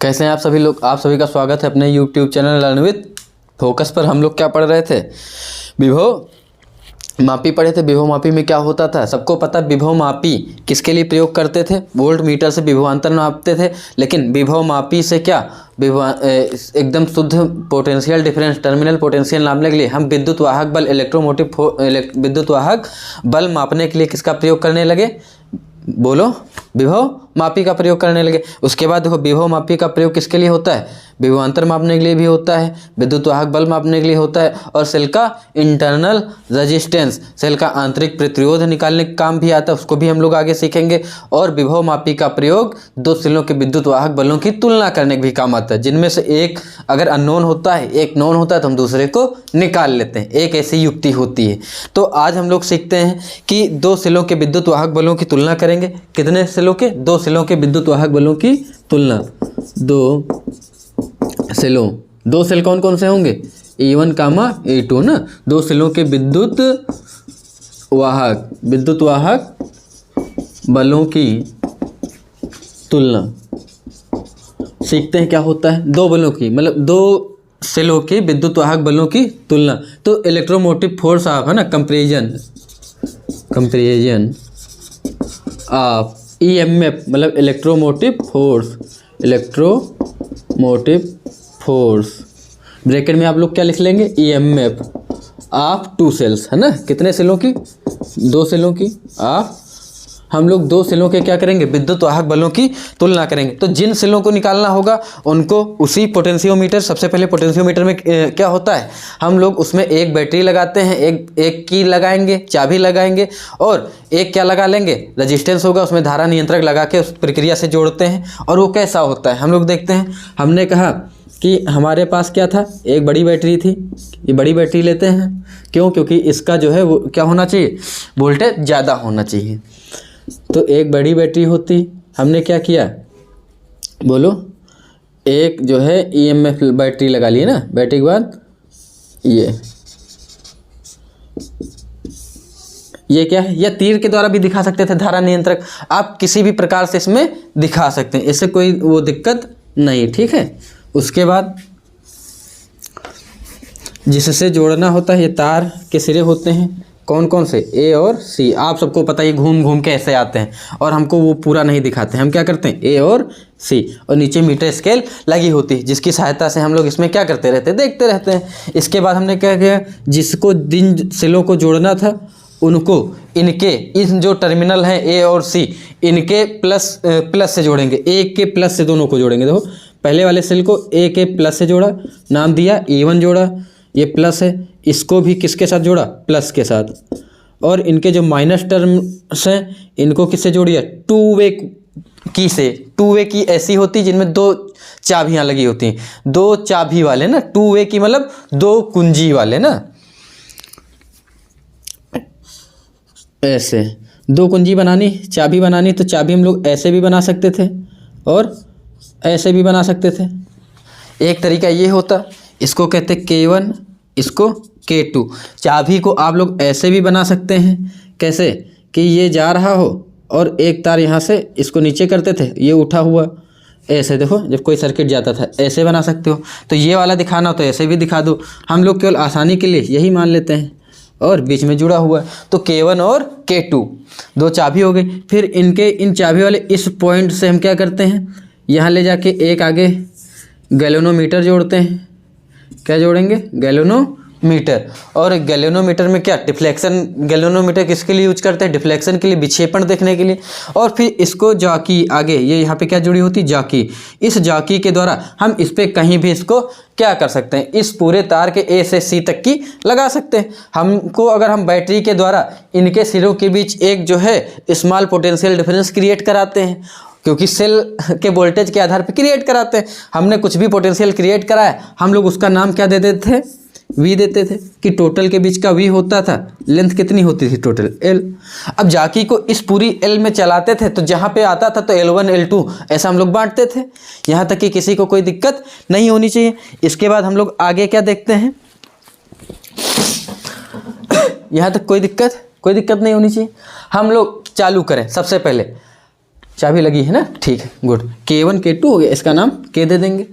कैसे हैं आप सभी लोग। आप सभी का स्वागत है अपने YouTube channel learn with focus पर। हम लोग क्या पढ़ रहे थे, विभव मापी पढ़े थे। विभव मापी में क्या होता था, सबको पता। विभव मापी किसके लिए प्रयोग करते थे, वोल्ट मीटर से विभवांतर नापते थे। लेकिन विभव मापी से क्या एकदम शुद्ध पोटेंशियल डिफरेंस, टर्मिनल पोटेंशियल नापने के लिए हम विद्युत वाहक बल, विद्युत वाहक बल मापने के लिए किसका प्रयोग करने लगे, बोलो, विभव मापी का प्रयोग करने लगे। उसके बाद देखो, विभव मापी का प्रयोग किसके लिए होता है, विभवांतर मापने के लिए भी होता है, विद्युत वाहक बल मापने के लिए होता है, और सेल का इंटरनल रेजिस्टेंस, सेल का आंतरिक प्रतिरोध निकालने का काम भी आता है, उसको भी हम लोग आगे सीखेंगे। और विभव मापी का प्रयोग दो सेलों के विद्युत वाहक बलों की तुलना करने के भी काम आता है, जिनमें से एक अगर अननोन होता है, एक नोन होता है, तो हम दूसरे को निकाल लेते हैं। एक ऐसी युक्ति होती है। तो आज हम लोग सीखते हैं कि दो सेलों के विद्युत वाहक बलों की तुलना करेंगे। कितने सेलों के, दो सेलों के विद्युत वाहक बलों की तुलना। दो सेल कौन कौन से होंगे, E1 कामा E2 ना। दो सेलों के विद्युत वाहक बलों की तुलना सीखते हैं। क्या होता है, दो बलों की, मतलब दो सेलों के विद्युत वाहक बलों की तुलना। तो इलेक्ट्रोमोटिव फोर्स ऑफ, है ना, कंपेरिजन ऑफ EMF, मतलब इलेक्ट्रोमोटिव फोर्स, ब्रैकेट में आप लोग क्या लिख लेंगे, EMF ऑफ टू सेल्स, है ना। कितने सेलों की, दो सेलों की। हम लोग दो सेलों के क्या करेंगे, विद्युत वाहक बलों की तुलना करेंगे। तो जिन सेलों को निकालना होगा उनको उसी पोटेंशियोमीटर, सबसे पहले पोटेंशियोमीटर में क्या होता है, हम लोग उसमें एक बैटरी लगाते हैं, एक की लगाएंगे, चाबी लगाएंगे, और एक क्या लगा लेंगे, रेजिस्टेंस होगा, उसमें धारा नियंत्रक लगा के उस प्रक्रिया से जोड़ते हैं। और वो कैसा होता है हम लोग देखते हैं। हमने कहा कि हमारे पास क्या था, एक बड़ी बैटरी थी। ये बड़ी बैटरी लेते हैं, क्यों, क्योंकि इसका जो है वो क्या होना चाहिए, वोल्टेज ज़्यादा होना चाहिए। तो एक बड़ी बैटरी होती, हमने क्या किया, बोलो, एक जो है EMF बैटरी लगा ली ना। बैटरी के बाद ये क्या है, यह तीर के द्वारा भी दिखा सकते थे, धारा नियंत्रक। आप किसी भी प्रकार से इसमें दिखा सकते हैं, इससे कोई वो दिक्कत नहीं, ठीक है। उसके बाद जिससे जोड़ना होता है, ये तार के सिरे होते हैं, कौन कौन से, A और C। आप सबको पता है ये घूम घूम के ऐसे आते हैं, और हमको वो पूरा नहीं दिखाते हैं। हम क्या करते हैं, A और C, और नीचे मीटर स्केल लगी होती है, जिसकी सहायता से हम लोग इसमें क्या करते रहते हैं, देखते रहते हैं। इसके बाद हमने क्या किया, जिसको जिन सेलों को जोड़ना था उनको इनके इन जो टर्मिनल हैं A और C, इनके प्लस से जोड़ेंगे। एक के प्लस से दोनों को जोड़ेंगे। देखो, पहले वाले सेल को A के प्लस से जोड़ा, नाम दिया E1 जोड़ा, ये प्लस है। इसको भी किसके साथ जोड़ा, प्लस के साथ। और इनके जो माइनस टर्म्स हैं इनको किससे जोड़िए, टू वे की से। टू वे की ऐसी होती जिनमें दो चाबियां लगी होती हैं, दो चाबी वाले ना। टू वे की मतलब दो कुंजी वाले ना, ऐसे दो कुंजी बनानी, चाबी बनानी। तो चाबी हम लोग ऐसे भी बना सकते थे और ऐसे भी बना सकते थे। एक तरीका ये होता, इसको कहते K1, इसको K2। चाबी को आप लोग ऐसे भी बना सकते हैं, कैसे, कि ये जा रहा हो और एक तार यहाँ से इसको नीचे करते थे, ये उठा हुआ ऐसे। देखो, जब कोई सर्किट जाता था ऐसे बना सकते हो। तो ये वाला दिखाना हो तो ऐसे भी दिखा दो। हम लोग केवल आसानी के लिए यही मान लेते हैं, और बीच में जुड़ा हुआ है। तो K1 और K2 दो चाबी हो गई। फिर इनके इन चाबी वाले इस पॉइंट से हम क्या करते हैं, यहाँ ले जाके एक आगे गैल्वेनोमीटर जोड़ते हैं। क्या जोड़ेंगे, गैल्वेनोमीटर। और गैल्वेनोमीटर में क्या, डिफ्लेक्शन। गैल्वेनोमीटर किसके लिए यूज करते हैं, डिफ्लेक्शन के लिए, विक्षेपण देखने के लिए। और फिर इसको जॉकी आगे, ये यहाँ पे क्या जुड़ी होती है, जॉकी। इस जॉकी के द्वारा हम इस पे कहीं भी इसको क्या कर सकते हैं, इस पूरे तार के A से C तक की लगा सकते हैं। हमको अगर हम बैटरी के द्वारा इनके सिरों के बीच एक जो है स्मॉल पोटेंशियल डिफरेंस क्रिएट कराते हैं, क्योंकि सेल के वोल्टेज के आधार पर क्रिएट कराते हैं। हमने कुछ भी पोटेंशियल क्रिएट कराया, हम लोग उसका नाम क्या दे देते थे, V देते थे। कि टोटल के बीच का V होता था, लेंथ कितनी होती थी, टोटल L। अब जाकी को इस पूरी L में चलाते थे, तो जहाँ पे आता था तो L1 L2 ऐसा हम लोग बांटते थे, यहाँ तक कि किसी को कोई दिक्कत नहीं होनी चाहिए। इसके बाद हम लोग आगे क्या देखते हैं, यहाँ तक कोई दिक्कत नहीं होनी चाहिए। हम लोग चालू करें, सबसे पहले चाबी लगी है ना, ठीक है, गुड। K1 K2 हो गया, इसका नाम K दे देंगे।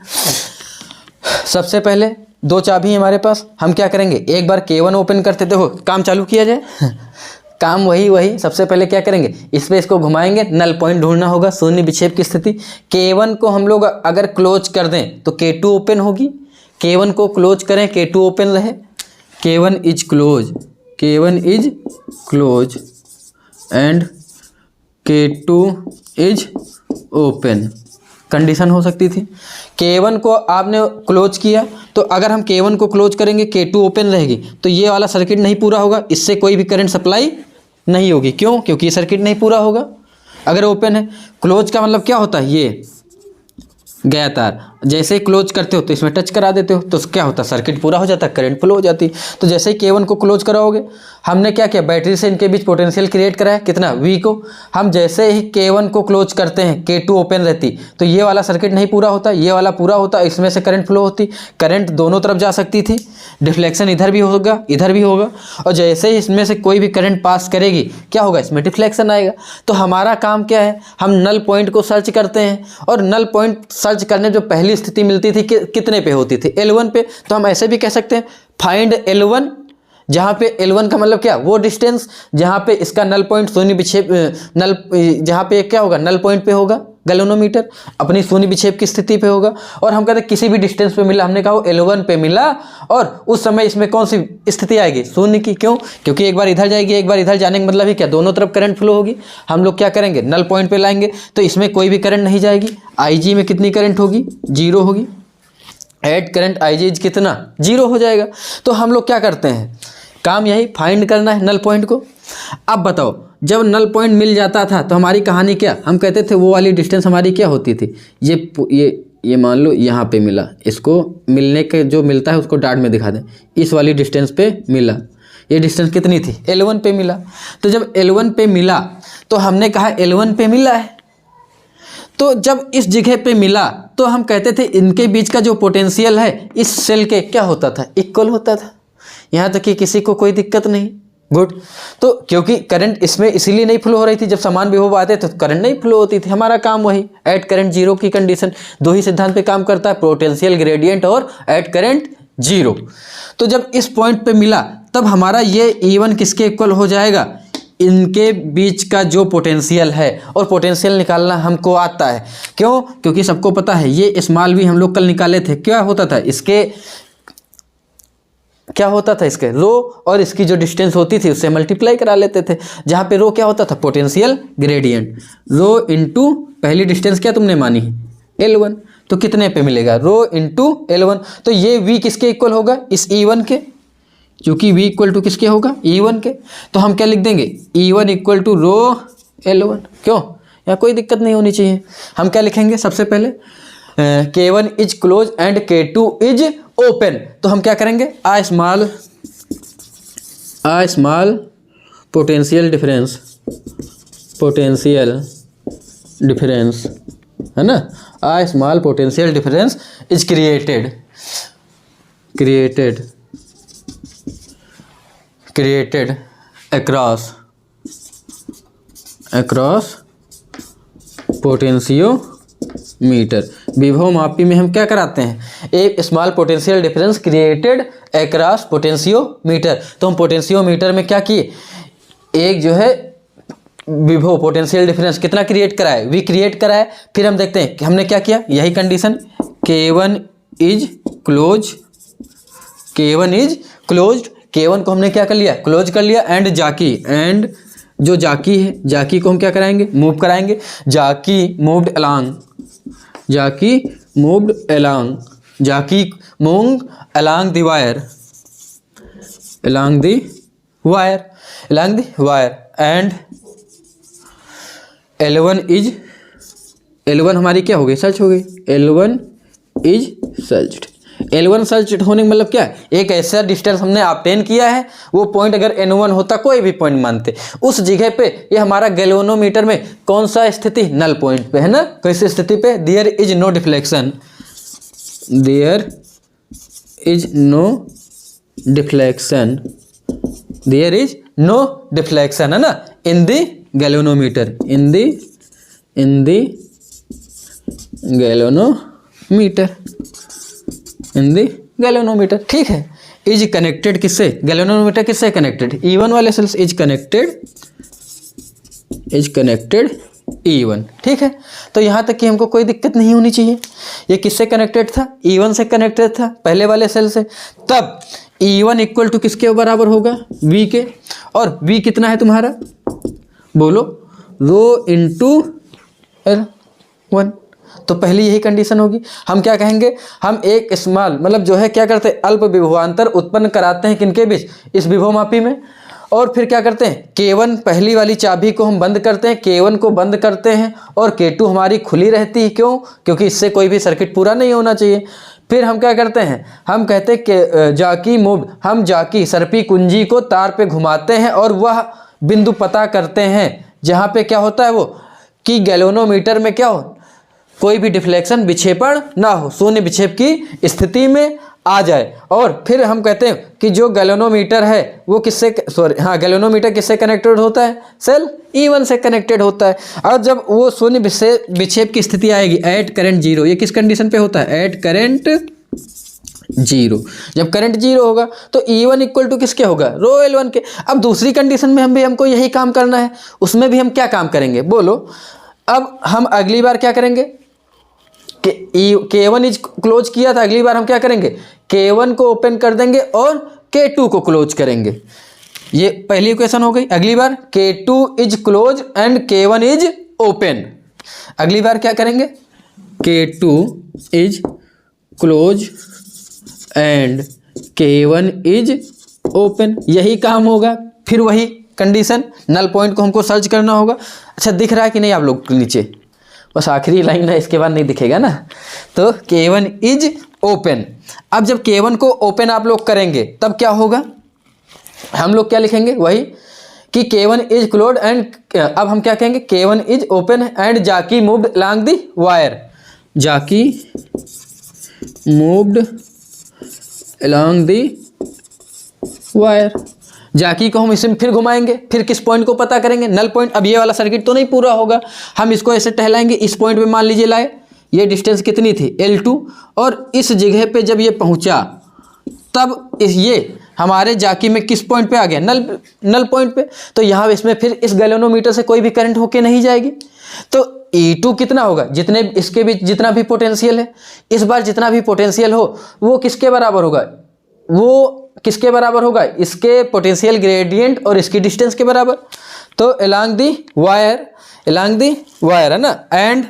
सबसे पहले दो चाबी है हमारे पास, हम क्या करेंगे, एक बार K1 ओपन करते, देखो काम चालू किया जाए। काम वही सबसे पहले क्या करेंगे, इस पे इसको घुमाएंगे, नल पॉइंट ढूंढना होगा, शून्य विक्षेप की स्थिति। K1 को हम लोग अगर क्लोज कर दें तो K2 ओपन होगी, K1 को क्लोज करें K2 ओपन रहे, K1 is close, K1 is close and K2 is open, condition हो सकती थी। K1 को आपने क्लोज किया, तो अगर हम K1 को क्लोज करेंगे K2 ओपन रहेगी, तो ये वाला सर्किट नहीं पूरा होगा, इससे कोई भी करंट सप्लाई नहीं होगी। क्यों? क्योंकि ये सर्किट नहीं पूरा होगा अगर ओपन है। क्लोज का मतलब क्या होता है, ये गया तार, जैसे ही क्लोज करते हो तो इसमें टच करा देते हो, तो क्या होता है, सर्किट पूरा हो जाता है, करंट फ्लो हो जाती है। तो जैसे ही K1 को क्लोज कराओगे, हमने क्या किया, बैटरी से इनके बीच पोटेंशियल क्रिएट कराया, कितना, V को। हम जैसे ही K1 को क्लोज करते हैं, K2 ओपन रहती, तो ये वाला सर्किट नहीं पूरा होता, ये वाला पूरा होता, इसमें से करंट फ्लो होती, करंट दोनों तरफ जा सकती थी, डिफ्लेक्शन इधर भी होगा इधर भी होगा, और जैसे ही इसमें से कोई भी करंट पास करेगी, क्या होगा, इसमें डिफ्लेक्शन आएगा। तो हमारा काम क्या है, हम नल पॉइंट को सर्च करते हैं, और नल पॉइंट सर्च करने जो पहली स्थिति मिलती थी कितने पे होती थी, L1 पे। तो हम ऐसे भी कह सकते हैं, फाइंड L1, जहाँ पे L1 का मतलब क्या, वो डिस्टेंस जहाँ पे इसका नल पॉइंट शून्य विक्षेप, नल जहाँ पे क्या होगा, नल पॉइंट पे होगा गैल्वेनोमीटर, अपनी शून्य विक्षेप की स्थिति पे होगा। और हम कहते हैं किसी भी डिस्टेंस पे मिला, हमने कहा वो L1 पे मिला, और उस समय इसमें कौन सी स्थिति आएगी, शून्य की। क्यों? क्योंकि एक बार इधर जाएगी, एक बार इधर जाने का मतलब ही क्या, दोनों तरफ करंट फ्लो होगी। हम लोग क्या करेंगे, नल पॉइंट पे लाएंगे, तो इसमें कोई भी करंट नहीं जाएगी। IG में कितनी करंट होगी, 0 होगी। एट करंट IG कितना, 0 हो जाएगा। तो हम लोग क्या करते हैं, काम यही फाइंड करना है नल पॉइंट को। अब बताओ, जब नल पॉइंट मिल जाता था तो हमारी कहानी क्या, हम कहते थे वो वाली डिस्टेंस हमारी क्या होती थी, ये मान लो यहाँ पे मिला, इसको मिलने के जो मिलता है उसको डाट में दिखा दें, इस वाली डिस्टेंस पे मिला, ये डिस्टेंस कितनी थी, L1 पे मिला। तो जब L1 पे मिला तो हमने कहा L1 पे मिला है, तो जब इस जगह पे मिला तो हम कहते थे इनके बीच का जो पोटेंशियल है इस सेल के क्या होता था, इक्वल होता था। यहाँ तक कि किसी को कोई दिक्कत नहीं, गुड। तो क्योंकि करंट इसमें इसीलिए नहीं फ्लो हो रही थी, जब समान विभव आते तो करंट नहीं फ्लो होती थी। हमारा काम वही, एट करंट 0 की कंडीशन, दो ही सिद्धांत पे काम करता है, पोटेंशियल ग्रेडियंट और एट करंट 0। तो जब इस पॉइंट पे मिला तब हमारा ये E1 किसके इक्वल हो जाएगा, इनके बीच का जो पोटेंशियल है, और पोटेंशियल निकालना हमको आता है। क्यों? क्योंकि सबको पता है ये स्मॉल v हम लोग कल निकाले थे, क्या होता था इसके, क्या होता था इसके, रो और इसकी जो डिस्टेंस होती थी उससे मल्टीप्लाई करा लेते थे, जहाँ पे रो क्या होता था, पोटेंशियल ग्रेडियंट, रो इंटू पहली डिस्टेंस क्या तुमने मानी, L1, तो कितने पे मिलेगा, रो इंटू L1। तो ये v किसके इक्वल होगा, इस E1 के, क्योंकि v इक्वल टू किसके होगा, E1 के। तो हम क्या लिख देंगे, E1 equal to row L1। क्यों? यहाँ कोई दिक्कत नहीं होनी चाहिए। हम क्या लिखेंगे, सबसे पहले K1 is close and K2 is open. तो हम क्या करेंगे, आ स्मॉल पोटेंशियल डिफरेंस है ना, a small potential difference is created across potentiometer. विभव मापी में हम क्या कराते हैं, एक small potential difference created across potentiometer. तो हम पोटेंशियोमीटर में क्या किए, एक जो है विभव पोटेंशियल डिफरेंस कितना क्रिएट कराए, V क्रिएट कराए। फिर हम देखते हैं कि हमने क्या किया, यही condition, K1 is close, K1 को हमने क्या कर लिया, क्लोज कर लिया, एंड जो जाकी है, जाकी को हम क्या कराएंगे, मूव कराएंगे, जाकी moved along the wire and L1 हमारी क्या हो गई, सर्च हो गई, L1 is searched. L1 search होने का मतलब क्या है, एक ऐसा डिस्टेंस हमने ऑब्टेन किया है, वो पॉइंट अगर N1 होता, कोई भी पॉइंट मानते, उस जगह पे ये हमारा गैल्वेनोमीटर में कौन सा स्थिति, नल पॉइंट पे है ना, कैसी स्थिति पे, देयर इज नो डिफ्लेक्शन है ना, इन the galvanometer, in the galvanometer, in the galvanometer. ठीक है, इज कनेक्टेड किससे, गैल्वेनोमीटर किससे कनेक्टेड, E1 वाले सेल्स, इज कनेक्टेड E1। ठीक है, तो यहाँ तक कि हमको कोई दिक्कत नहीं होनी चाहिए। ये किससे कनेक्टेड था, E1 से कनेक्टेड था पहले वाले सेल से। तब E1 इक्वल टू किसके बराबर होगा, V के, और V कितना है तुम्हारा, बोलो, रो इंटू L1। तो पहली यही कंडीशन होगी। हम क्या कहेंगे, हम एक स्मॉल मतलब जो है क्या करते हैं, अल्प विभवांतर उत्पन्न कराते हैं किनके बीच, इस विभवमापी में, और फिर क्या करते हैं, K1 पहली वाली चाबी को हम बंद करते हैं, K1 को बंद करते हैं, और K2 हमारी खुली रहती है। क्यों, क्योंकि इससे कोई भी सर्किट पूरा नहीं होना चाहिए। फिर हम क्या करते हैं, हम कहते हैं कि जाकी मूव, हम जाकी सर्पी कुंजी को तार पे घुमाते हैं और वह बिंदु पता करते हैं जहाँ पे क्या होता है वो, कि गैल्वेनोमीटर में क्या हो, कोई भी डिफ्लेक्शन विक्षेपण ना हो, शून्य विक्षेप की स्थिति में आ जाए। और फिर हम कहते हैं कि जो गैल्वेनोमीटर है वो किससे, गैल्वेनोमीटर किससे कनेक्टेड होता है, सेल E1 से कनेक्टेड होता है। और जब वो शून्य विक्षेप की स्थिति आएगी एट करंट जीरो, ये किस कंडीशन पे होता है, एट करंट जीरो। जब करंट जीरो होगा तो E1 इक्वल टू किसके होगा, रो L1 के। अब दूसरी कंडीशन में हमको यही काम करना है, उसमें भी हम क्या काम करेंगे, बोलो। अब हम अगली बार क्या करेंगे, K1 इज क्लोज किया था, अगली बार हम क्या करेंगे, K1 को ओपन कर देंगे और K2 को क्लोज करेंगे। ये पहली इक्वेशन हो गई। अगली बार K2 is close and K1 is open. अगली बार क्या करेंगे, K2 is close and K1 is open, यही काम होगा। फिर वही कंडीशन, नल पॉइंट को हमको सर्च करना होगा। अच्छा, दिख रहा है कि नहीं आप लोग नीचे, बस आखिरी लाइन है, इसके बाद नहीं दिखेगा ना। तो K1 इज ओपन। अब जब K1 को ओपन आप लोग करेंगे तब क्या होगा, हम लोग क्या लिखेंगे, वही कि K1 इज क्लोज एंड, अब हम क्या कहेंगे, K1 इज ओपन एंड जाकी मूव्ड अलोंग द वायर, जाकी मूव्ड अलोंग द वायर। जाकी को हम इसे फिर घुमाएंगे, फिर किस पॉइंट को पता करेंगे, नल पॉइंट। अब ये वाला सर्किट तो नहीं पूरा होगा, हम इसको ऐसे टहलाएंगे, इस पॉइंट पे मान लीजिए लाए, ये डिस्टेंस कितनी थी L2, और इस जगह पे जब ये पहुंचा तब ये हमारे जाकी में किस पॉइंट पे आ गया, नल पॉइंट पे। तो यहाँ इसमें फिर इस गैल्वेनोमीटर से कोई भी करंट होके नहीं जाएगी। तो E2 कितना होगा, जितने इसके बीच जितना भी पोटेंशियल है, इस बार जितना भी पोटेंशियल हो वो किसके बराबर होगा, वो किसके बराबर होगा, इसके पोटेंशियल ग्रेडियंट और इसकी डिस्टेंस के बराबर। तो अलोंग दी वायर है ना, एंड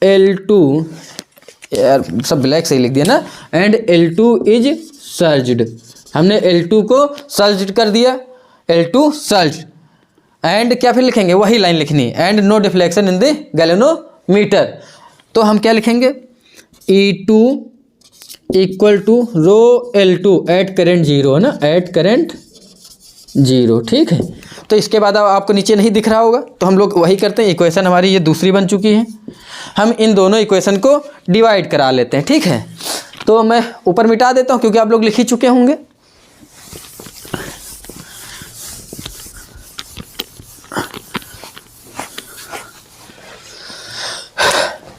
L2, यार सब ब्लैक से ही लिख दिया ना, एंड L2 इज सर्ज्ड, हमने L2 को सर्ज्ड कर दिया, L2 सर्ज्ड। एंड क्या फिर लिखेंगे, वही लाइन लिखनी है, and no deflection in the galvanometer. तो हम क्या लिखेंगे, E2 equal to rho L2 at current zero, है ना, एट करेंट जीरो। ठीक है, तो इसके बाद आपको नीचे नहीं दिख रहा होगा, तो हम लोग वही करते हैं। इक्वेशन हमारी ये दूसरी बन चुकी है, हम इन दोनों इक्वेशन को डिवाइड करा लेते हैं। ठीक है, तो मैं ऊपर मिटा देता हूँ क्योंकि आप लोग लिख ही चुके होंगे।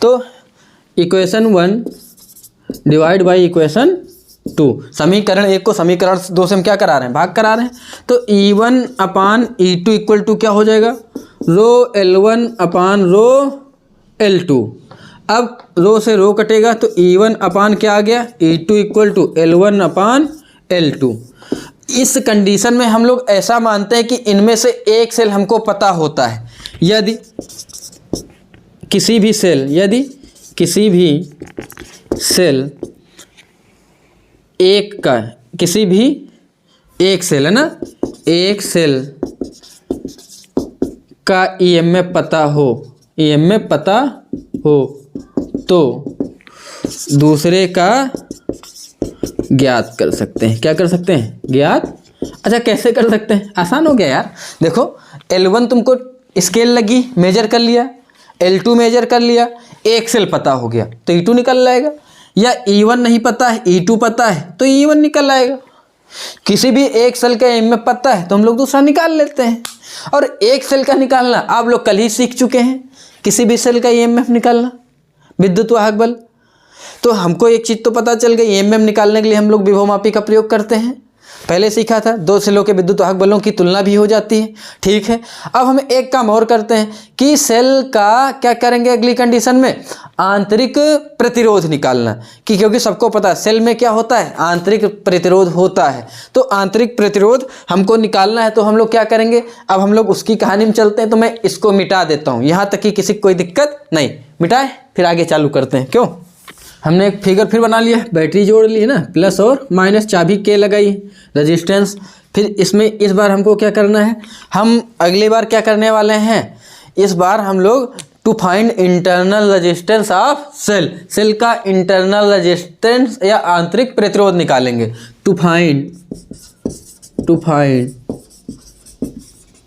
तो इक्वेशन 1 डिवाइड बाई इक्वेशन 2, समीकरण 1 को समीकरण 2 से हम क्या करा रहे हैं, भाग करा रहे हैं। तो E1 upon E2 equal to क्या हो जाएगा, रो L1 अपान रो L2। अब रो से रो कटेगा तो E1 अपान क्या आ गया, E2 equal to L1 upon L2। इस कंडीशन में हम लोग ऐसा मानते हैं कि इनमें से एक सेल हमको पता होता है। यदि किसी भी सेल एक का, किसी भी एक सेल है ना, एक सेल का EMF पता हो तो दूसरे का ज्ञात कर सकते हैं। क्या कर सकते हैं, ज्ञात। अच्छा, कैसे कर सकते हैं, आसान हो गया यार। देखो L1 तुमको स्केल लगी, मेजर कर लिया, L2 मेजर कर लिया, एक सेल पता हो गया तो E2 निकल आएगा। या E1 नहीं पता है, E2 पता है तो E1 निकल आएगा। किसी भी एक सेल का ईएमएफ पता है तो हम लोग दूसरा निकाल लेते हैं। और एक सेल का निकालना आप लोग कल ही सीख चुके हैं, किसी भी सेल का ईएमएफ निकालना, विद्युत वाहक बल। तो हमको एक चीज़ तो पता चल गई, ईएमएफ निकालने के लिए हम लोग विभवमापी का प्रयोग करते हैं, पहले सीखा था। दो सेलों के विद्युत वाहक बलों की तुलना भी हो जाती है, ठीक है। अब हम एक काम और करते हैं कि सेल का क्या करेंगे अगली कंडीशन में, आंतरिक प्रतिरोध निकालना, कि क्योंकि सबको पता है सेल में क्या होता है, आंतरिक प्रतिरोध होता है। तो आंतरिक प्रतिरोध हमको निकालना है, तो हम लोग क्या करेंगे, अब हम लोग उसकी कहानी में चलते हैं। तो मैं इसको मिटा देता हूँ यहाँ तक कि किसी को कोई दिक्कत नहीं, मिटाए फिर आगे चालू करते हैं। क्यों, हमने एक फिगर फिर बना लिया, बैटरी जोड़ ली है ना, प्लस और माइनस, चाबी के लगाई, रेजिस्टेंस। फिर इसमें इस बार हमको क्या करना है, हम अगली बार क्या करने वाले हैं, इस बार हम लोग to find internal resistance of cell, cell का इंटरनल रेजिस्टेंस या आंतरिक प्रतिरोध निकालेंगे। To find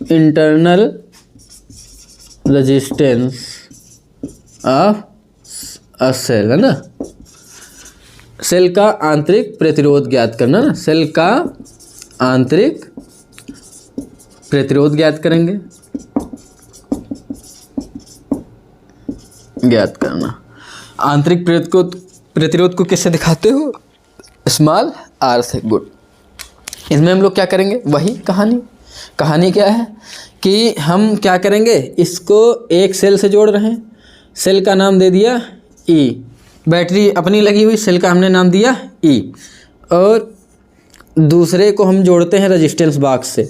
internal resistance of a cell, है ना, सेल का आंतरिक प्रतिरोध ज्ञात करना ना, सेल का आंतरिक प्रतिरोध ज्ञात करेंगे, ज्ञात करना। आंतरिक प्रतिरोध को किससे दिखाते हो, स्मॉल आर से, गुड। इसमें हम लोग क्या करेंगे, वही कहानी क्या है कि हम क्या करेंगे, इसको एक सेल से जोड़ रहे हैं, सेल का नाम दे दिया ई, बैटरी अपनी लगी हुई, सेल का हमने नाम दिया ई, और दूसरे को हम जोड़ते हैं रेजिस्टेंस बॉक्स से।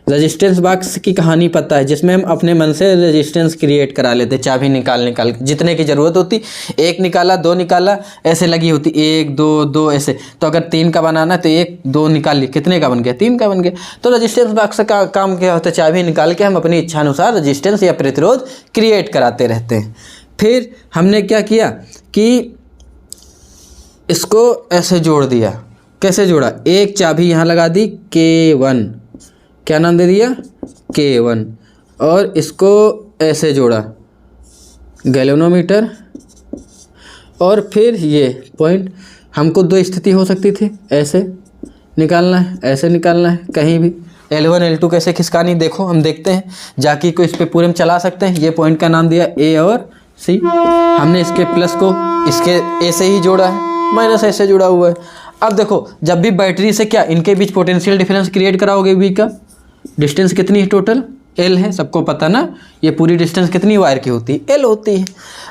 रेजिस्टेंस बॉक्स की कहानी पता है, जिसमें हम अपने मन से रेजिस्टेंस क्रिएट करा लेते, चाबी निकाल जितने की ज़रूरत होती, एक निकाला, दो निकाला, ऐसे लगी होती, एक दो दो ऐसे। तो अगर 3 का बनाना तो 1 2 निकाल ली, कितने का बन गया, 3 का बन गया। तो रेजिस्टेंस बॉक्स का काम क्या होता है, चाबी निकाल के हम अपनी इच्छानुसार रेजिस्टेंस या प्रतिरोध क्रिएट कराते रहते हैं। फिर हमने क्या किया कि इसको ऐसे जोड़ दिया, कैसे जोड़ा, एक चाबी यहाँ लगा दी K1, क्या नाम दे दिया K1, और इसको ऐसे जोड़ा गैल्वेनोमीटर, और फिर ये पॉइंट, हमको 2 स्थिति हो सकती थी, ऐसे निकालना है, ऐसे निकालना है, कहीं भी L1 L2 कैसे खिसकानी, देखो हम देखते हैं, जाकी को इस पे पूरे में चला सकते हैं। ये पॉइंट का नाम दिया A और C, हमने इसके प्लस को इसके A से ही जोड़ा है, माइनस ऐसे जुड़ा हुआ है। अब देखो, जब भी बैटरी से क्या इनके बीच पोटेंशियल डिफरेंस क्रिएट कराओगे, V का डिस्टेंस कितनी है, टोटल L है, सबको पता ना, ये पूरी डिस्टेंस कितनी वायर की होती है, L होती है।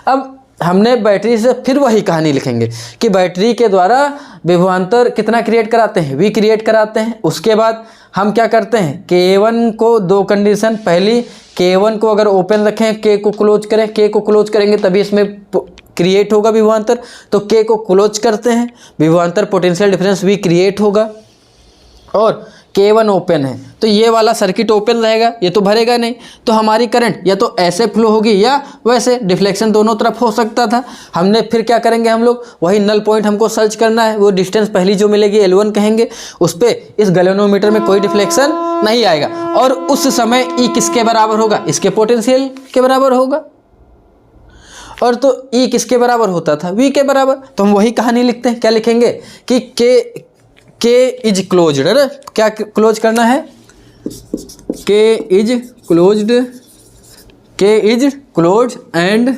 अब हमने बैटरी से फिर वही कहानी लिखेंगे कि बैटरी के द्वारा विभवांतर कितना क्रिएट कराते हैं, V क्रिएट कराते हैं। उसके बाद हम क्या करते हैं, K1 को 2 कंडीशन, पहली K1 को अगर ओपन रखें, K को क्लोज करें, K को क्लोज करेंगे तभी इसमें क्रिएट होगा विभवांतर, तो K को क्लोज करते हैं, विभवांतर पोटेंशियल डिफरेंस V क्रिएट होगा, और K1 ओपन है तो ये वाला सर्किट ओपन रहेगा, ये तो भरेगा नहीं, तो हमारी करंट या तो ऐसे फ्लो होगी या वैसे, डिफ्लेक्शन दोनों तरफ हो सकता था। हमने फिर क्या करेंगे, हम लोग वही नल पॉइंट हमको सर्च करना है, वो डिस्टेंस पहली जो मिलेगी L1 कहेंगे, उस पर इस गैल्वेनोमीटर में कोई डिफ्लेक्शन नहीं आएगा, और उस समय E किसके बराबर होगा, इसके पोटेंशियल के बराबर होगा, और तो E किसके बराबर होता था, V के बराबर। तो हम वही कहानी लिखते हैं, क्या लिखेंगे कि K इज क्लोज्ड, है ना, क्या क्लोज करना है, K is closed and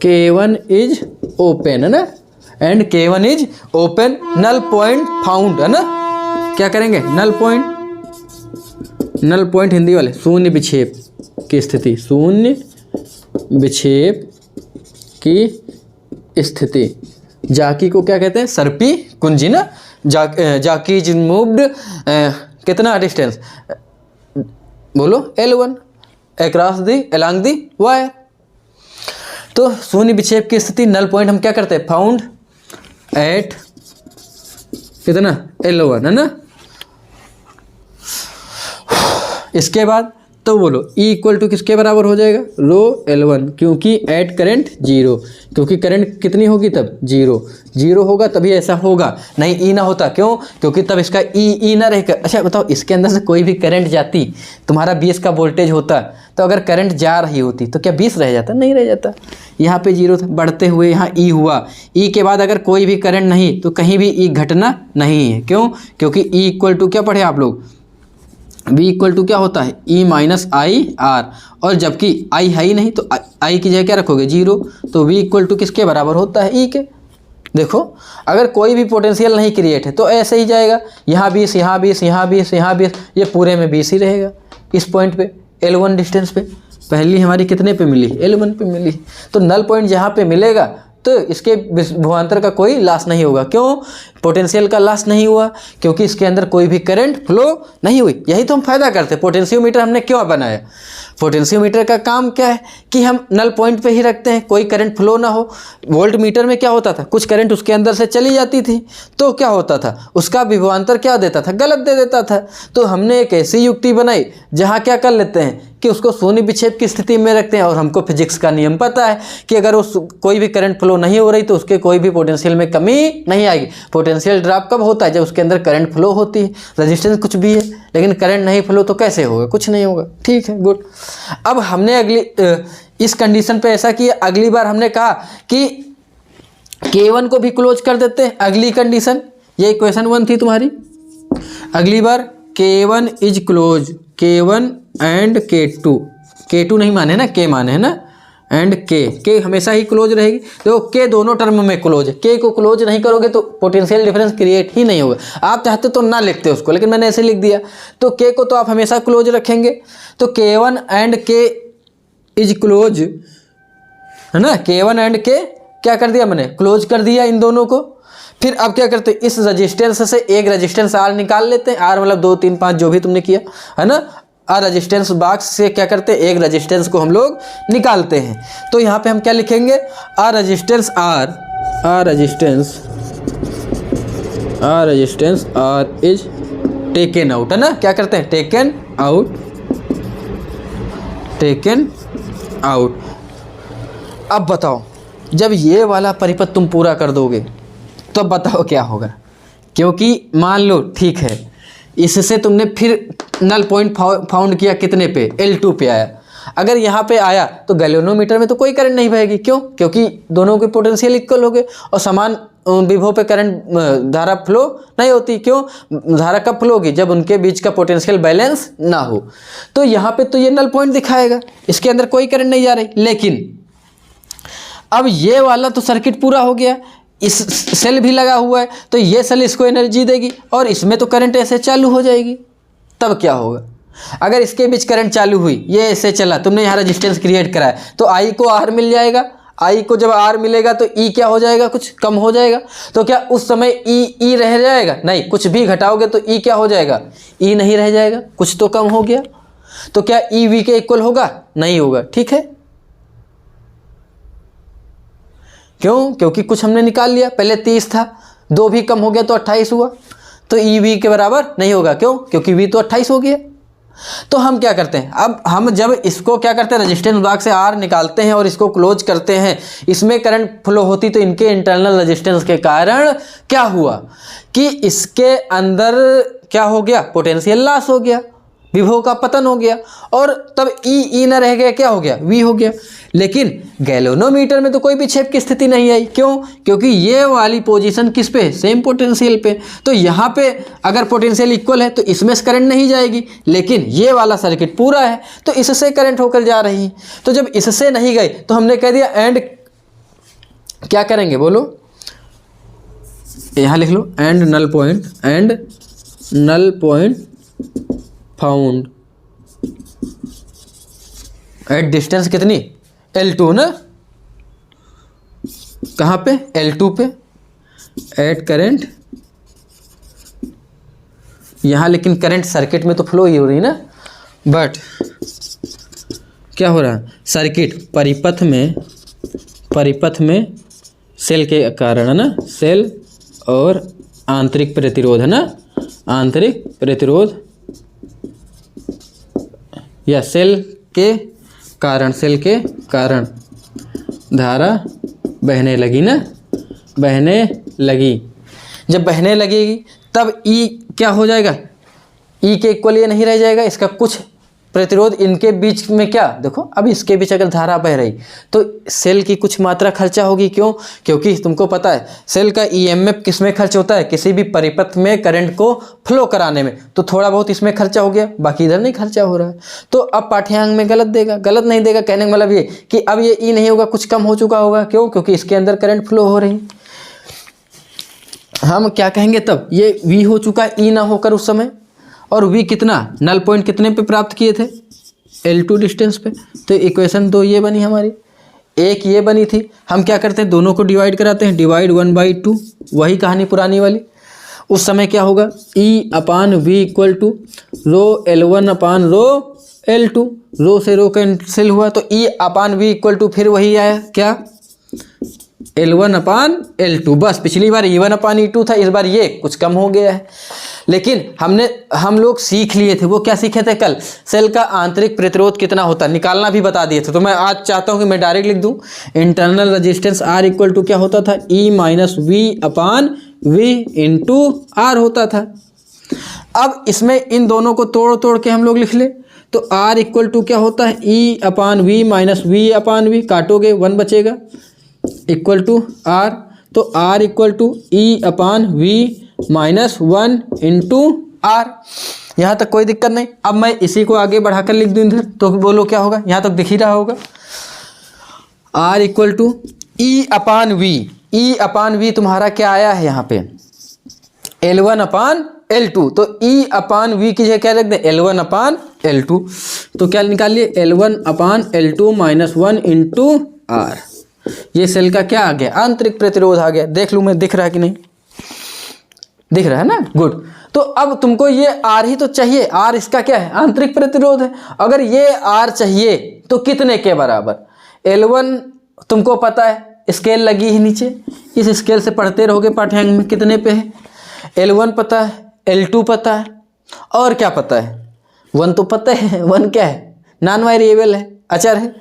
K1 is open, है ना, and K1 is open, null point found, है ना, क्या करेंगे, नल पॉइंट हिंदी वाले, शून्य विक्षेप की स्थिति, शून्य विक्षेप की स्थिति। जाकी को क्या कहते हैं, सर्पी कुंजी ना, जाकी इज मूव्ड कितना डिस्टेंस, बोलो L1 across the along the wire. तो शून्य विक्षेप की स्थिति, नल पॉइंट हम क्या करते हैं, फाउंड एट कितना L1, है ना। इसके बाद तो बोलो E इक्वल टू किसके बराबर हो जाएगा, रो L1, क्योंकि एट करंट 0, क्योंकि करंट कितनी होगी तब 0 होगा, तभी ऐसा होगा, नहीं E ना होता, क्यों, क्योंकि तब इसका E ना रहेगा। अच्छा बताओ, इसके अंदर से कोई भी करंट जाती, तुम्हारा 20 का वोल्टेज होता, तो अगर करंट जा रही होती तो क्या 20 रह जाता? नहीं रह जाता। यहाँ पे 0 था, बढ़ते हुए यहाँ E हुआ, E के बाद अगर कोई भी करंट नहीं तो कहीं भी E घटना नहीं है। क्यों? क्योंकि E इक्वल टू क्या पढ़े आप लोग, V इक्वल टू क्या होता है, E माइनस आई आर, और जबकि I है ही नहीं तो I की जगह क्या रखोगे 0, तो V इक्वल टू किसके बराबर होता है, E के। देखो अगर कोई भी पोटेंशियल नहीं क्रिएट है तो ऐसे ही जाएगा, यहाँ 20, यहाँ 20, यहाँ 20, यहाँ 20, ये पूरे में 20 ही रहेगा इस पॉइंट पे L1 डिस्टेंस पे। पहली हमारी कितने पे मिली, L1 पे मिली। तो नल पॉइंट जहाँ पे मिलेगा तो इसके विभवांतर का कोई लॉस नहीं होगा। क्यों? पोटेंशियल का लॉस नहीं हुआ, क्योंकि इसके अंदर कोई भी करंट फ्लो नहीं हुई। यही तो हम फायदा करते हैं। पोटेंशियोमीटर हमने क्यों बनाया? पोटेंशियोमीटर का काम क्या है कि हम नल पॉइंट पे ही रखते हैं, कोई करंट फ्लो ना हो। वोल्ट मीटर में क्या होता था, कुछ करंट उसके अंदर से चली जाती थी तो क्या होता था, उसका विभवांतर क्या देता था, गलत दे देता था। तो हमने एक ऐसी युक्ति बनाई जहाँ क्या कर लेते हैं कि उसको शून्य विक्षेप की स्थिति में रखते हैं, और हमको फिजिक्स का नियम पता है कि अगर उस कोई भी करंट फ्लो नहीं हो रही तो उसके कोई भी पोटेंशियल में कमी नहीं आएगी। पोटेंशियल ड्रॉप कब होता है, जब उसके अंदर करंट फ्लो होती है। रेजिस्टेंस कुछ भी है लेकिन करंट नहीं फ्लो तो कैसे होगा, कुछ नहीं होगा। ठीक है, गुड। अब हमने इस कंडीशन पे ऐसा किया, अगली बार हमने कहा कि K1 को भी क्लोज कर देते हैं। अगली कंडीशन, ये क्वेश्चन 1 थी तुम्हारी। अगली बार K1 is close, K1 and K2, K2 नहीं माने ना, K माने है ना, एंड K हमेशा ही क्लोज रहेगी। देखो K दोनों टर्म में क्लोज है, K को क्लोज नहीं करोगे तो पोटेंशियल डिफरेंस क्रिएट ही नहीं होगा। आप चाहते तो ना लिखते उसको, लेकिन मैंने ऐसे लिख दिया। तो K को तो आप हमेशा क्लोज रखेंगे, तो K1 and K is close है ना। K1 एंड K क्या कर दिया मैंने, क्लोज कर दिया इन दोनों को। फिर अब क्या करते हैं, इस रेजिस्टेंस से एक रेजिस्टेंस R निकाल लेते हैं। R मतलब 2, 3, 5 जो भी तुमने किया है ना। और रेजिस्टेंस बॉक्स से क्या करते हैं, एक रेजिस्टेंस को हम लोग निकालते हैं। तो यहाँ पे हम क्या लिखेंगे, R resistance R is taken out, है ना। क्या करते हैं, टेकन आउट। अब बताओ, जब ये वाला परिपथ तुम पूरा कर दोगे तो बताओ क्या होगा। क्योंकि मान लो ठीक है, इससे तुमने फिर नल पॉइंट फाउंड किया, कितने पे, L2 पे आया। अगर यहाँ पे आया तो गैल्वेनोमीटर में तो कोई करंट नहीं बहेगी। क्यों? क्योंकि दोनों के पोटेंशियल इक्वल हो गए और समान विभव पे करंट धारा फ्लो नहीं होती। क्यों? धारा कब फ्लो होगी, जब उनके बीच का पोटेंशियल बैलेंस ना हो। तो यहाँ पे तो ये नल पॉइंट दिखाएगा, इसके अंदर कोई करंट नहीं जा रही। लेकिन अब ये वाला तो सर्किट पूरा हो गया, इस सेल भी लगा हुआ है, तो ये सेल इसको एनर्जी देगी और इसमें तो करंट ऐसे चालू हो जाएगी। तब क्या होगा, अगर इसके बीच करंट चालू हुई, ये ऐसे चला, तुमने यहाँ रेजिस्टेंस क्रिएट कराया, तो I को R मिल जाएगा। I को जब R मिलेगा तो E क्या हो जाएगा, कुछ कम हो जाएगा। तो क्या उस समय E रह जाएगा? नहीं, कुछ भी घटाओगे तो E क्या हो जाएगा, E नहीं रह जाएगा, कुछ तो कम हो गया। तो क्या E V के इक्वल होगा? नहीं होगा। ठीक है, क्यों? क्योंकि कुछ हमने निकाल लिया, पहले 30 था, 2 भी कम हो गया तो 28 हुआ, तो E V के बराबर नहीं होगा। क्यों? क्योंकि V तो 28 हो गया। तो हम क्या करते हैं, अब हम जब इसको क्या करते हैं, रेजिस्टेंस ब्लॉक से R निकालते हैं और इसको क्लोज करते हैं, इसमें करंट फ्लो होती, तो इनके इंटरनल रेजिस्टेंस के कारण क्या हुआ कि इसके अंदर क्या हो गया, पोटेंशियल लॉस हो गया, विभव का पतन हो गया, और तब E न रह गया, क्या हो गया, V हो गया। लेकिन गैल्वेनोमीटर में तो कोई विक्षेप की स्थिति नहीं आई। क्यों? क्योंकि ये वाली पोजीशन किस पे, सेम पोटेंशियल पे। तो यहाँ पे अगर पोटेंशियल इक्वल है तो इसमें से करंट नहीं जाएगी, लेकिन ये वाला सर्किट पूरा है तो इससे करंट होकर जा रही है। तो जब इससे नहीं गई तो हमने कह दिया एंड क्या करेंगे, बोलो, यहाँ लिख लो, and null point found at distance कितनी, L2 ना, कहाँ पे, L2 पे, एट करंट यहाँ, लेकिन करंट सर्किट में तो फ्लो ही हो रही ना, बट क्या हो रहा है, सर्किट परिपथ में सेल के कारण है ना, सेल और आंतरिक प्रतिरोध है ना, आंतरिक प्रतिरोध या सेल के कारण धारा बहने लगी ना, बहने लगी। जब बहने लगेगी तब E क्या हो जाएगा, E के इक्वल ये नहीं रह जाएगा, इसका कुछ प्रतिरोध इनके बीच में क्या, देखो अब इसके बीच अगर धारा बह रही तो सेल की कुछ मात्रा खर्चा होगी। क्यों? क्योंकि तुमको पता है सेल का ईएमएफ किस में खर्च होता है, किसी भी परिपथ में करंट को फ्लो कराने में, तो थोड़ा बहुत इसमें खर्चा हो गया, बाकी इधर नहीं खर्चा हो रहा है। तो अब पाठ्यांक में गलत देगा, गलत नहीं देगा, कहने का मतलब ये कि अब ये ई नहीं होगा, कुछ कम हो चुका होगा। क्यों? क्योंकि इसके अंदर करंट फ्लो हो रही। हम क्या कहेंगे तब, ये वी हो चुका ई ना होकर उस समय, और वी कितना, नल पॉइंट कितने पे प्राप्त किए थे, L2 डिस्टेंस पे। तो इक्वेशन 2 ये बनी हमारी, एक ये बनी थी। हम क्या करते हैं, दोनों को डिवाइड कराते हैं, डिवाइड 1/2, वही कहानी पुरानी वाली। उस समय क्या होगा, E/V इक्वल टू रो L1/रो, रो से रो कैंसिल हुआ तो E/V इक्वल टू फिर वही आया क्या, L1/L2। बस पिछली बार E1/E2 था, इस बार ये कुछ कम हो गया है। लेकिन हम लोग सीख लिए थे, वो क्या सीखे थे कल, सेल का आंतरिक प्रतिरोध कितना होता है निकालना भी बता दिए थे। तो मैं आज चाहता हूं कि मैं डायरेक्ट लिख दूं, internal resistance R equal to क्या होता था, E-V/V इंटू R होता था। अब इसमें इन दोनों को तोड़ के हम लोग लिख ले तो R इक्वल टू क्या होता है, E/V-V/V, काटोगे 1 बचेगा, इक्वल टू R। तो R equal to E/V-1 into R। यहाँ तक कोई दिक्कत नहीं। अब मैं इसी को आगे बढ़ाकर लिख दूँ इधर, तो बोलो क्या होगा, यहाँ तक दिख ही रहा होगा। R इक्वल टू E/V तुम्हारा क्या आया है यहाँ पे, L1/L2। तो E/V की जगह क्या रख दें, L1/L2। तो क्या निकालिए, L1/L2 -1 इंटू R। ये सेल का क्या आ गया, आंतरिक प्रतिरोध आ गया। देख लूँ मैं, दिख रहा है कि नहीं, दिख रहा है ना, गुड। तो अब तुमको ये R ही तो चाहिए, R इसका क्या है, आंतरिक प्रतिरोध है। अगर ये R चाहिए तो कितने के बराबर, L1 तुमको पता है, स्केल लगी ही नीचे, इस स्केल से पढ़ते रहोगे पाठ्यांक में कितने पे है, L1 पता है, L2 पता है, और क्या पता है, 1 तो पता है। 1 क्या है, नॉन वेरिएबल है, अचर है।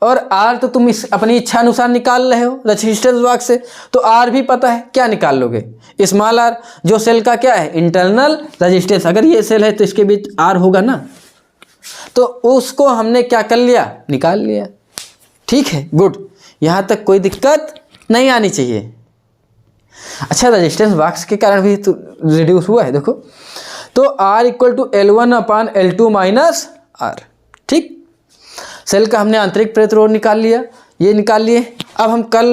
और R तो तुम इस अपनी इच्छा अनुसार निकाल रहे हो रेजिस्टेंस बॉक्स से, तो R भी पता है, क्या निकाल लोगे, स्मॉल r, जो सेल का क्या है, इंटरनल रेजिस्टेंस। अगर ये सेल है तो इसके बीच R होगा ना, तो उसको हमने क्या कर लिया, निकाल लिया। ठीक है, गुड, यहाँ तक कोई दिक्कत नहीं आनी चाहिए। अच्छा, रेजिस्टेंस बॉक्स के कारण भी तो रिड्यूस हुआ है, देखो। तो R equal to L1/L2 minus R। ठीक, सेल का हमने आंतरिक प्रतिरोध निकाल लिया, ये निकाल लिए। अब हम कल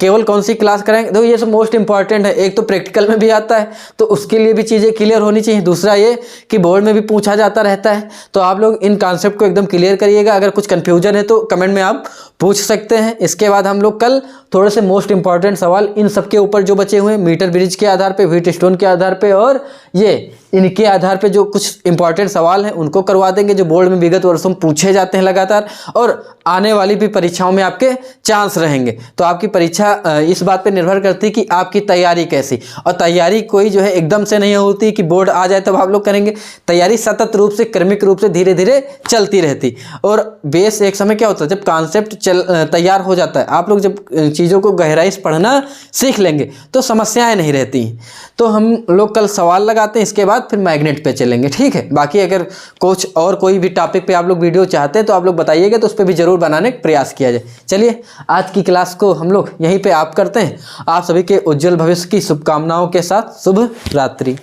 केवल कौन सी क्लास करेंगे, देखो ये सब मोस्ट इंपॉर्टेंट है। एक तो प्रैक्टिकल में भी आता है, तो उसके लिए भी चीज़ें क्लियर होनी चाहिए। दूसरा ये कि बोर्ड में भी पूछा जाता रहता है, तो आप लोग इन कॉन्सेप्ट को एकदम क्लियर करिएगा। अगर कुछ कन्फ्यूजन है तो कमेंट में आप पूछ सकते हैं। इसके बाद हम लोग कल थोड़े से मोस्ट इंपॉर्टेंट सवाल इन सब के ऊपर जो बचे हुए हैं, मीटर ब्रिज के आधार पे, व्हीट स्टोन के आधार पे, और ये इनके आधार पे जो कुछ इंपॉर्टेंट सवाल हैं उनको करवा देंगे, जो बोर्ड में विगत वर्षों में पूछे जाते हैं लगातार, और आने वाली भी परीक्षाओं में आपके चांस रहेंगे। तो आपकी परीक्षा इस बात पे निर्भर करती है कि आपकी तैयारी कैसी, और तैयारी कोई जो है एकदम से नहीं होती कि बोर्ड आ जाए तब आप लोग करेंगे। तैयारी सतत रूप से, क्रमिक रूप से धीरे धीरे चलती रहती। और बेस एक समय क्या होता है, जब कॉन्सेप्ट तैयार हो जाता है, आप लोग जब चीज़ों को गहराई से पढ़ना सीख लेंगे तो समस्याएं नहीं रहती। तो हम लोग कल सवाल लगाते हैं, इसके बाद फिर मैग्नेट पे चलेंगे। ठीक है, बाकी अगर कुछ और कोई भी टॉपिक पे आप लोग वीडियो चाहते हैं तो आप लोग बताइएगा, तो उस पर भी जरूर बनाने का प्रयास किया जाए। चलिए, आज की क्लास को हम लोग यहीं पे आप करते हैं। आप सभी के उज्जवल भविष्य की शुभकामनाओं के साथ शुभ रात्रि।